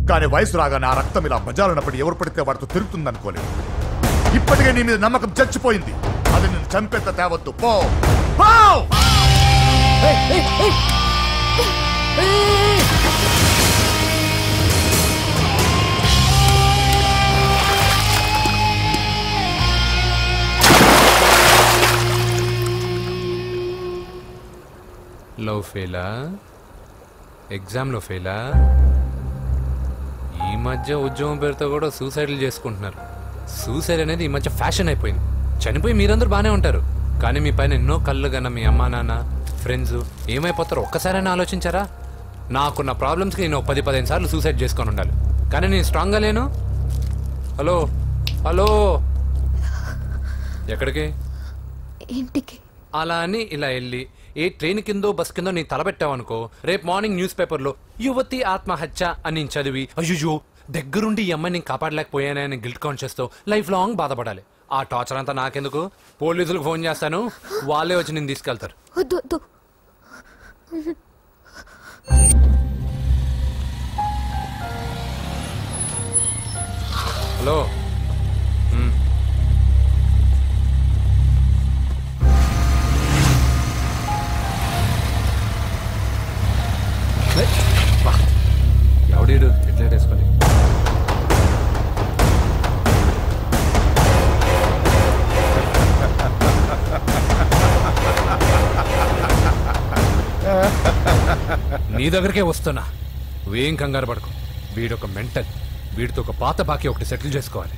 కానీ వయసు రాగానే ఆ రక్తం ఇలా బజారునప్పుడు ఎవరు పడితే వాడితో తిరుగుతుందనుకోలేదు. ఇప్పటికే నీ మీద నమ్మకం చచ్చిపోయింది. అది నిన్ను చంపేంత తేవద్దు. పో లవ్ ఫెయిలా? ఎగ్జామ్లో ఫెయిలా? ఈ మధ్య ఉద్యోగం పేరుతో కూడా సూసైడ్లు చేసుకుంటున్నారు. సూసైడ్ అనేది ఈ మధ్య ఫ్యాషన్ అయిపోయింది. చనిపోయి మీరందరూ బాగానే ఉంటారు, కానీ మీ పైన ఎన్నో కళ్ళు కన్నా మీ అమ్మా నాన్న ఫ్రెండ్స్ ఏమైపోతారో ఒక్కసారైనా ఆలోచించారా? నాకున్న ప్రాబ్లమ్స్కి నేను 10-15 సార్లు సూసైడ్ చేసుకొని ఉండాలి, కానీ నేను స్ట్రాంగ్గా లేను. హలో హలో, ఎక్కడికి? ఇంటికి. అలా అని ఇలా వెళ్ళి ఏ ట్రైన్ కిందో బస్ కిందో నీ తలబెట్టావనుకో, రేపు మార్నింగ్ న్యూస్ పేపర్లో యువతి ఆత్మహత్య అని చదివి అయ్యో దగ్గరుండి ఈ అమ్మాయిని కాపాడలేకపోయానని గిల్ట్ కాన్షియస్ తో లైఫ్ లాంగ్ బాధపడాలి. ఆ టార్చర్ అంతా నాకెందుకు? పోలీసులకు ఫోన్ చేస్తాను, వాళ్ళే వచ్చి నేను తీసుకెళ్తారు. హలో, ఎవడీడు ఎట్లా వేసుకొని నీ దగ్గరికే వస్తున్నా. నువ్వేం కంగారు పడకు. వీడొక మెంటల్. వీడితో ఒక పాత బాకీ ఒకటి సెటిల్ చేసుకోవాలి.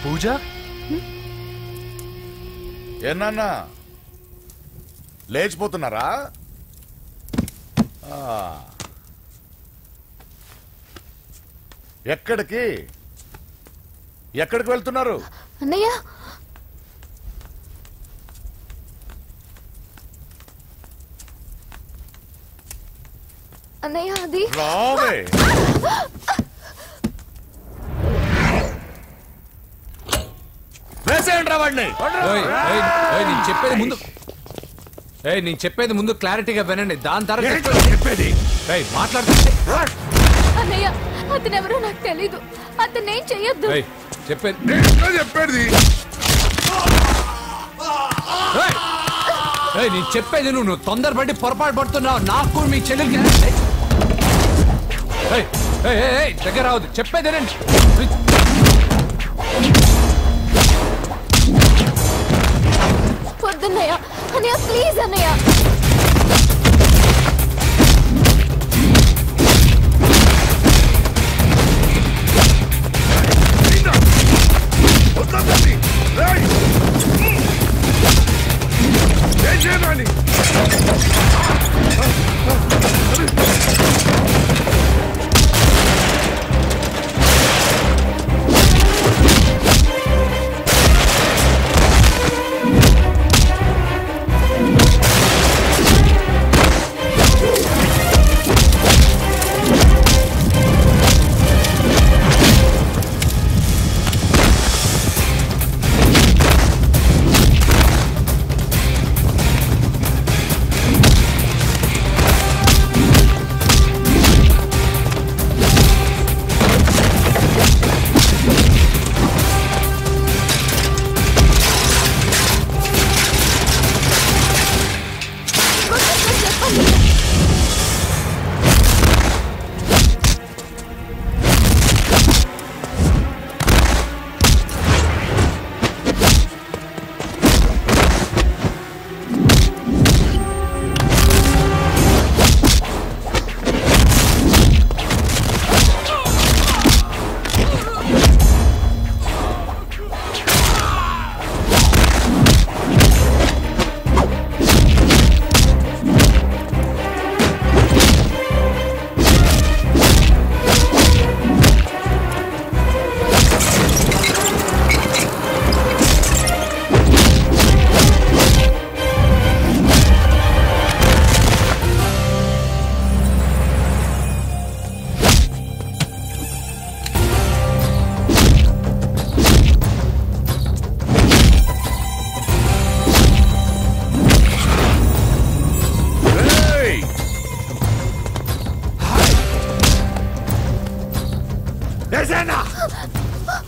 పూజ ఏనా లేచిపోతున్నారా? ఎక్కడికి ఎక్కడికి వెళ్తున్నారు? అన్నయ్య అన్నయ్య అది రావే. నేను చెప్పేది ముందు క్లారిటీగా వినండి, దాని తర్వాత చెప్పేది మాట్లాడుతుంటే. అన్నయ్య అతనెవరో నాకు తెలీదు, అతనేం చెయ్యొద్దు. చెప్పేది నేను చెప్పేది నువ్వు తొందరపడి పొరపాటు పడుతున్నావు. నాకు మీ చెల్లెలకి దగ్గర రావద్దు. చెప్పేదేనండి. వద్దన్నయ్య, అన్నయ్య ప్లీజ్ అన్నయ్య.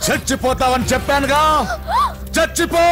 చచ్చిపోతావని చెప్పానుగా, చచ్చిపో.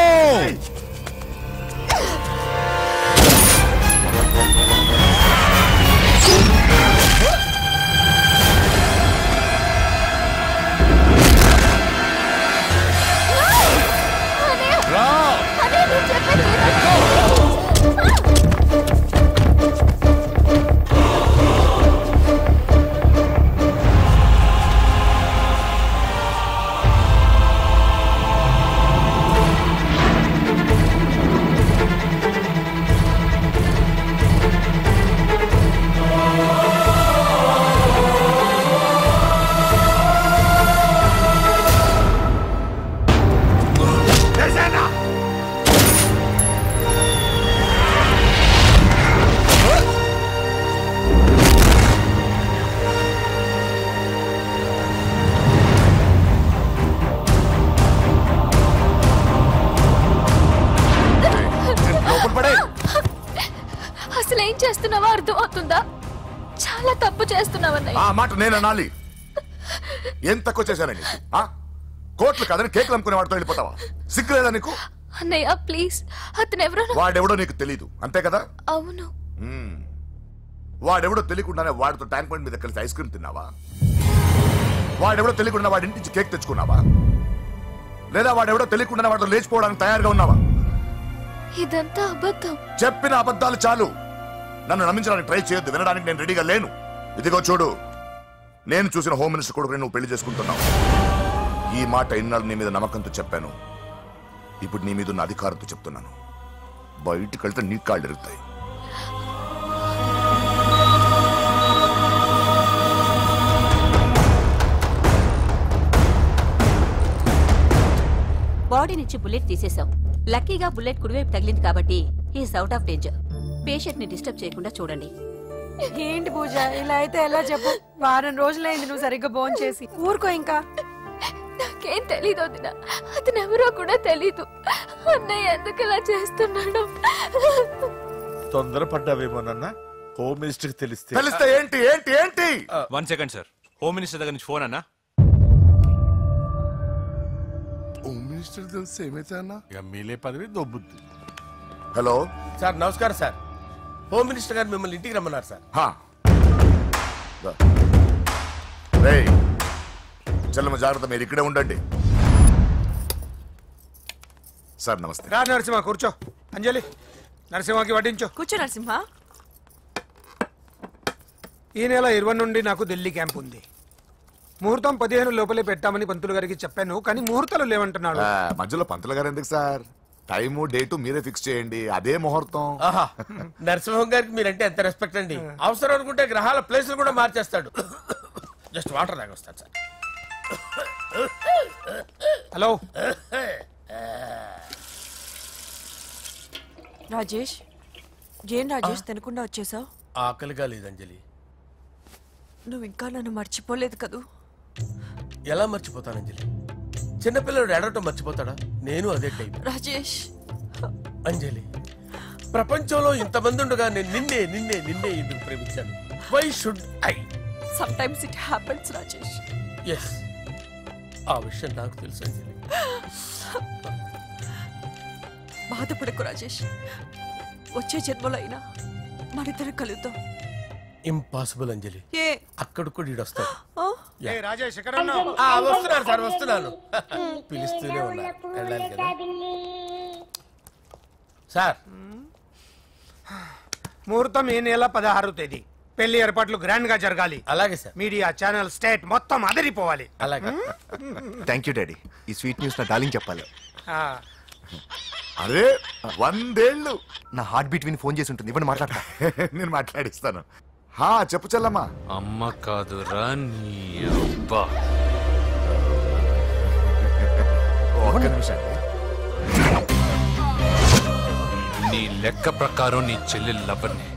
అసలు ఏం చేస్తున్నావో అర్థం అవుతుందా? చాలా తప్పు చేస్తున్నావన్నయ్య. ఆ మాట నేను అనాలి? ఏం తక్కువ చేశానండి? కోట్లు కాదని కేకులు అమ్ముకునే వాడితో వెళ్ళిపోతావా? సిగ్గులేదా నీకు? అన్నయ్య ప్లీజ్, అతను ఎవరో వాడెవడో నీకు తెలీదు అంతే కదా? అవును. వాడెవడో తెలియకుండానే వాడితో ట్యాంక్ బండ్ మీద కలిసి ఐస్ క్రీమ్ తిన్నావా? వాడెవడో తెలియకుండా వాడి ఇంటి నుంచి కేక్ తెచ్చుకున్నావా? లేదా వాడెవడో తెలియకుండానే వాడితో లేచిపోవడానికి తయారుగా ఉన్నావా? ఇదంతా అబద్ధం. చెప్పిన అబద్ధాలు చాలు. నన్ను నమ్మించడానికి ట్రై చేయొద్దు. వినడానికి నేను రెడీగా లేను. ఇదిగో చూడు, నేను చూసిన హోమ్ మినిస్టర్ కొడుకుని నువ్వు పెళ్లి చేసుకుంటున్నావు. ఈ మాట ఇన్నాళ్ళు నీ మీద నమ్మకంతో చెప్పాను. ఇప్పుడు నీ మీద ఉన్న అధికారంతో చెప్తున్నాను. బయటికి వెళ్తే నీ కాళ్ళు ఎరుగుతాయి. బాడీ నుంచి బుల్లెట్ తీసేశాం. లక్కీగా బుల్లెట్ కుడివైపు తగిలింది కాబట్టి is out of danger. Patient ని డిస్టర్బ్ చేయకుండా చూడండి. ఏంటి పూజ, ఇలా అయితే ఎలా చెప్పు? వారం రోజులైంది నువ్వు సరిగ్గా భోజనం చేసి. ఊరుకో ఇంకా. నాకేం తెలీదు వదిన, అతను ఎవరో కూడా తెలీదు. అన్నయ్య ఎందుకు ఇలా చేస్తున్నాడు? తొందరపడ్డావేమోనన్నా. హోమ్ మినిస్టర్ తెలిస్తే ఏంటి ఏంటి ఏంటి? 1 సెకండ్ సార్. హోమ్ మినిస్టర్ దగ్గర నుంచి ఫోన్ అన్నా. హోమ్ మినిస్టర్ తెలిస్తే ఏమైతే అన్నా? ఎమ్మెల్యే పదవి దొబ్బుద్ది. హలో సార్, నమస్కారం సార్. హోమ్ మినిస్టర్ గారు మిమ్మల్ని ఇంటికి రమ్మన్నారు సార్. చెల్లమ్మ జాగ్రత్త, మీరు ఇక్కడే ఉండండి. సార్ నమస్తే. నరసింహ కూర్చో. అంజలి, నరసింహకి వడ్డించో. కూర్చో నరసింహ. ఈ నెల 20 నుండి నాకు ఢిల్లీ క్యాంప్ ఉంది. ముహూర్తం 15 లోపలే పెట్టామని పంతులు గారికి చెప్పాను, కానీ ముహూర్తాలు లేవంటున్నాడు. మధ్యలో పంతులు గారు ఎందుకు సార్? టైము డేటు మీరే ఫిక్స్ చేయండి, అదే ముహూర్తం. నరసింహం గారికి మీరంటే ఎంత రెస్పెక్ట్ అండి. అవసరం అనుకుంటే గ్రహాల ప్లేసులు కూడా మార్చేస్తాడు. జస్ట్ వాటర్ తాగొస్తాడు సార్. హలో రాజేష్, ఏం రాజేష్ తినకుండా వచ్చేసావు? ఆకలిగా లేదు అంజలి. నువ్వు ఇంకా నన్ను మర్చిపోలేదు కదూ? ఎలా మర్చిపోతాను అంజలి? చిన్నపిల్లడు ఏడవటం మర్చిపోతాడా? నేను అదే టైప్. రాజేష్ అంజలి, ప్రపంచంలో ఇంతమంది ఉండగా నేను నిన్నే నిన్నే నిన్నే ఎందుకు ప్రేమించాను? Why should I? Some times it happens Rajesh. Yes, ఆ విషయం నాకు తెలుసు అంజలి. బాధపడకు రాజేష్, వచ్చే జన్మలో అయినా మనిద్దరు కలుద్దాం. ఇంపాసిబుల్ అంజలి. ఏ అక్కడ కూడా ఈడు వస్తాడు. రాజేష్ ఎక్కడ ఉన్నావు? వస్తున్నాను సార్, వస్తున్నాను. పిలుస్తూనే ఉన్నారు, వెళ్ళాలి కదా సార్. ముహూర్తం ఈ నెల 16వ తేదీ. పెళ్లి ఏర్పాట్లు గ్రాండ్ గా జరగాలి. అలాగే సార్. మీడియా ఛానల్ స్టేట్ మొత్తం అదిరిపోవాలి. అలాగే. Thank you daddy. ఈ స్వీట్ న్యూస్ నా డార్లింగ్ చెప్పాలి. అరే 100 ఏళ్ళు. నా హార్ట్ బీట్ విని ఫోన్ చేసి ఉంటుంది. ఇవ్వండి మాట్లాడతా. నేను మాట్లాడిస్తాను. చెప్పు చెల్లమ్మా. అమ్మ కాదురా నీ అబ్బా. ఒక్క నిమిషం. నీ లెక్క ప్రకారం నీ చెల్లెలు లవర్ని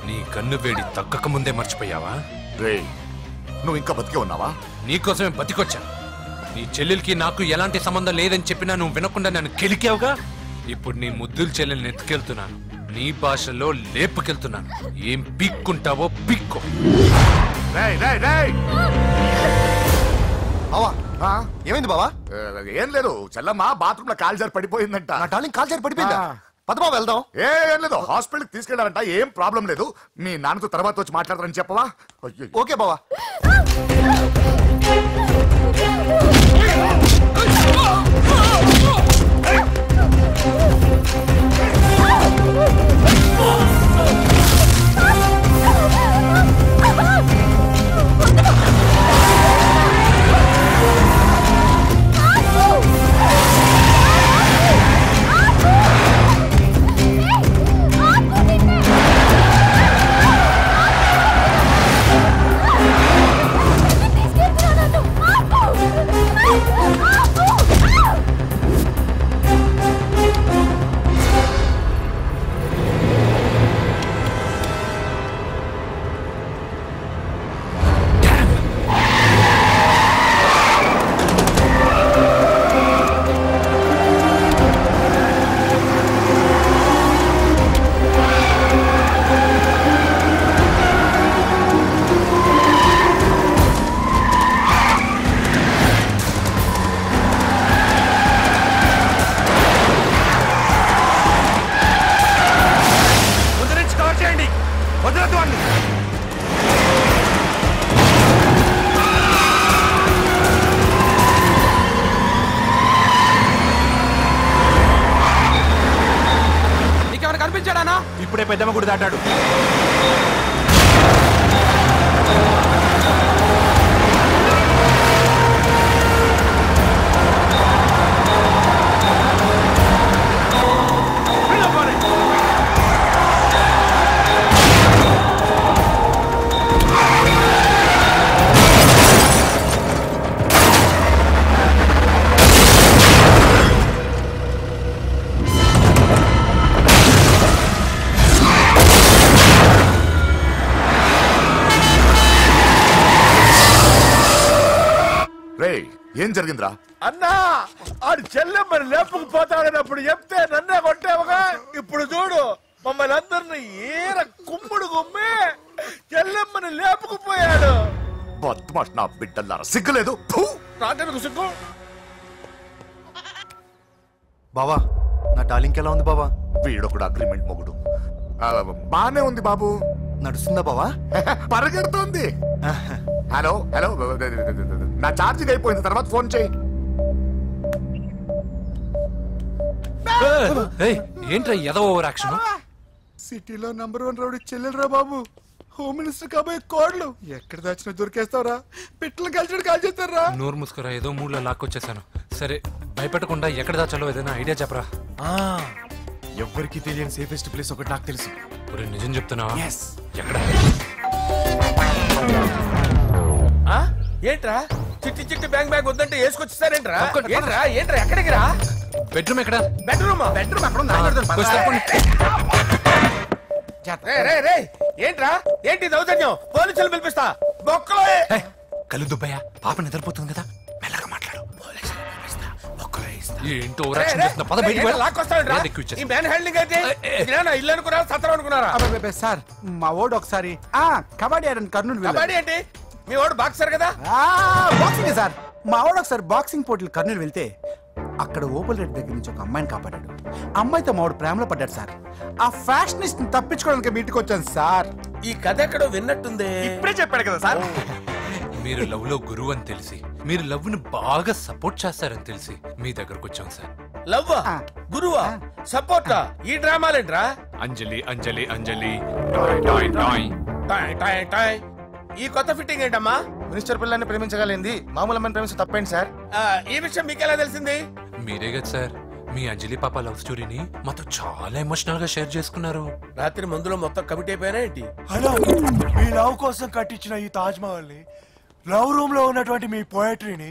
నీ కన్ను వేడి తగ్గక ముందే మర్చిపోయావా? రే, నువ్వు ఇంకా బతికే ఉన్నావా? నీకోసమే బతికొచ్చాను. నీ చెల్లెలకి నాకు ఎలాంటి సంబంధం లేదని చెప్పినా నువ్వు వినకుండా నన్ను కెలికావుగా. ఇప్పుడు నీ ముద్దుల చెల్లెల్ని ఎత్తుకెళ్తున్నాను, నీ భాషలో లేపుకెళ్తున్నాను. ఏం పీక్కుంటావో పీక్కో. బావా ఆ? ఏమైంది బావా? ఏం లేదు చెల్లమ్మ బాత్రూమ్ లో కాల్జారి పడిపోయిందంట. నా డార్లింగ్ కాల్ చేరి పడిపోయిందా? పద బావ వెళ్దాం. ఏం లేదు హాస్పిటల్కి తీసుకెళ్లారంట. ఏం ప్రాబ్లం లేదు. మీ నాన్నతో తర్వాత వచ్చి మాట్లాడతారని చెప్పవా? అయ్యో. ఓకే బావా. ఇప్పుడే పెద్దమ్మ గుడి దాటాడు. ఏం జరిగిందిరా? అన్నా ఆడు చెల్లెమ్మని లేపుకుపోతాడనప్పుడు చెప్తే నన్నే కొట్టావుగా. ఇప్పుడు చూడు మమ్మల్ని అందరిని ఏర కుమ్ముడు గుమ్మి చెల్లెమ్మని లేపుకుపోయాడు. బద్మాష్ నా బిడ్డల్లారా, సిగ్గులేదు? నాకెందుకు సిగ్గు? బావా నా డార్లింగ్ ఎలా ఉంది బావా? వీడొకడు అగ్రిమెంట్ మొగుడు. బానే ఉంది బాబు. నడుస్తుందా బావా? పరిగెడుతోంది. హలో హలో, నా ఛార్జింగ్ అయిపోయింది, తర్వాత ఫోన్ చేయి. ఏంట్రా ఎదో ఓవర్ యాక్షన్? సిటీలో నంబర్ 1 రౌడీ చెల్లెలరా బాబు. హోమ్ మినిస్టర్ కాబోయే కోడ్లు ఎక్కడ దాచినా దొరికేస్తావరా? పిట్టలు కలిసి కాల్ చేస్తారా? నోరు ముసుకురా, ఏదో మూడ్లో లాక్కొచ్చేసాను. సరే భయపెట్టకుండా ఎక్కడ దాచాలో ఏదైనా ఐడియా చెప్పరా. ఎవ్వరికి తెలియని సేఫెస్ట్ ప్లేస్ ఒకటి నాకు తెలుసు. ఒరే నిజం చెప్తున్నావా? ఎక్కడ? ఏంట్రా చిట్టి చిట్టి బ్యాంగ్ బ్యాంగ్ వద్దంటే వేసుకొచ్చేసారేంట్రా? ఏంట్రా ఏంట్రా ఎక్కడికి రా? బెడ్రూమ్ ఎక్కడ? బెడ్రూమ్ బెడ్రూమ్ అక్కడ ఏంట్రా ఏంటి దౌర్జన్యం? పోలీసులు పిలిపిస్తా. బొక్కలో కళ్ళు దుబ్బయ్యా, పాప నిద్రపోతుంది కదా, మెల్లగా మాట్లాడు. ఏంటో ఓవర్ యాక్షన్ చేస్తున్నా, పద బయటికి వెళ్ళు. ఈ మ్యాన్ హ్యాండ్లింగ్ అయితే ఇల్లు అనుకున్నారా సత్రం అనుకున్నారా? సార్ మా ఓడు ఒకసారి కబడ్డీ ఆడని కర్నూలు కబడ్డీ ఏంటి? మీ వాడు బాక్సర్ కదా? Boxing sir. మా వాడు ఒకసారి బాక్సింగ్ పోటీలు కర్నూలు వెళ్తే అక్కడ ఓపెల్ రెడ్డి దగ్గర నుంచి ఒక అమ్మాయిని కాపాడాడు. అమ్మాయితో మా వాడు ప్రేమలో పడ్డాడు సార్. ఆ ఫ్యాషనిస్ట్ తప్పించుకోవడానికి మీటికి వచ్చాను సార్. ఈ కథ ఎక్కడో విన్నట్టుంది. ఇప్పుడే చెప్పాడు కదా సార్. మీరు లవ్ లో గురువు అని తెలిసి, మీరు లవ్ ని బాగా సపోర్ట్ చేస్తారని తెలిసి మీ దగ్గరకు వచ్చాం సార్. లవ్ గురువా సపోర్టా? ఈ డ్రామాలేంట్రా? Anjali Anjali Anjali toy toy toy toy toy toy. ఈ కొత్త ఫిట్టింగ్ ఏంటమ్మా? మినిస్టర్ పిల్లల్ని ప్రేమించగలిగింది మామూలు అమ్మని ప్రేమించ తప్పేంటి సార్? ఈ విషయం మీకెలా తెలిసింది? మీరే కదా సార్ మీ అంజలి పాప లవ్ స్టోరీని మాతో చాలా ఎమోషనల్ గా షేర్ చేసుకున్నారు. రాత్రి మందులో మొత్తం కమిటీ అయిపోయినా ఏంటి? హలో, మీ లవ్ కోసం కట్టించిన ఈ తాజ్ మహల్ ని, లవ్ రూమ్ లో ఉన్నటువంటి మీ పోయట్రీని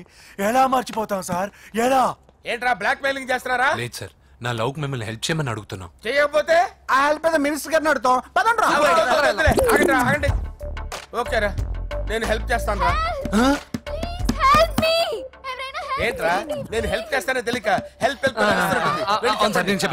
ఎలా మర్చిపోతాం సార్? ఎలా? ఏంట్రా బ్లాక్ మెయిలింగ్ చేస్తున్నారా? లేదు సార్, నా లవ్ కు మిమ్మల్ని హెల్ప్ చేయమని అడుగుతున్నాం. చేయకపోతే ఆ హెల్ప్ మినిస్టర్ గారిని అడుగుతాం. ఆగండి. ఓకేరా, నేను హెల్ప్ చేస్తాను రా. ఏంట్రా నేను హెల్ప్ చేస్తానో తెలియక హెల్ప్ హెల్ప్